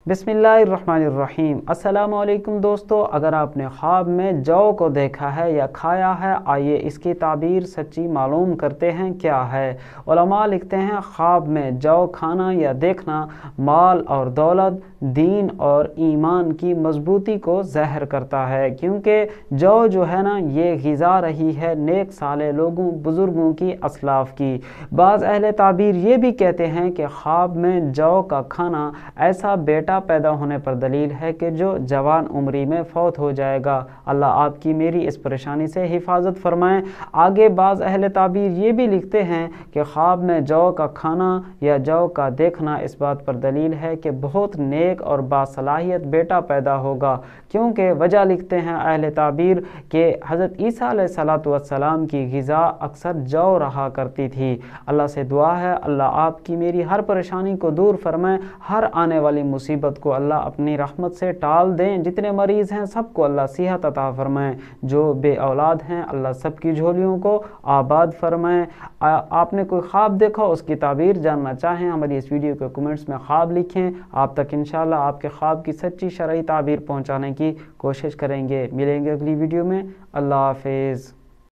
बिस्मिल्लाहिर्रहमानिर्रहीम। अस्सलाम वालेकुम दोस्तों, अगर आपने ख्वाब में जौ को देखा है या खाया है, आइए इसकी ताबीर सच्ची मालूम करते हैं क्या है। उलमा लिखते हैं, ख्वाब में जौ खाना या देखना माल और दौलत, दीन और ईमान की मजबूती को ज़ाहिर करता है, क्योंकि जौ जो है ना, ये ग़िज़ा रही है नेक साले लोगों बुज़ुर्गों की, असलाफ़ की। बाज़ अहले ताबीर ये भी कहते हैं कि ख्वाब में जौ का खाना ऐसा बेटा पैदा होने पर दलील है कि जो जवान उम्री में फौत हो जाएगा। अल्लाह आपकी मेरी इस परेशानी से हिफाजत फरमाएं। आगे बाज़ अहले ताबीर ये भी लिखते हैं कि ख्वाब में जौ का खाना या जौ का देखना इस बात पर दलील है कि बहुत नेक और बासलाहियत बेटा पैदा होगा, क्योंकि वजह लिखते हैं अहले ताबीर कि हज़रत ईसा अलैहिस्सलाम की ग़िज़ा अक्सर जौ रहा करती थी। अल्लाह से दुआ है, अल्लाह आपकी मेरी हर परेशानी को दूर फरमाएं, हर आने वाली मुसीबत को अल्लाह अपनी रहमत से टाल दें। जितने मरीज़ हैं सबको अल्लाह सेहत अता फरमाएं, जो बे औलाद हैं अल्लाह सबकी झोलियों को आबाद फरमाएं। आपने कोई ख्वाब देखा, उसकी ताबीर जानना चाहें, हमारी इस वीडियो के कमेंट्स में ख्वाब लिखें। आप तक इंशाल्लाह आपके ख्वाब की सच्ची शरई ताबीर पहुँचाने की कोशिश करेंगे। मिलेंगे अगली वीडियो में। अल्लाह हाफिज़।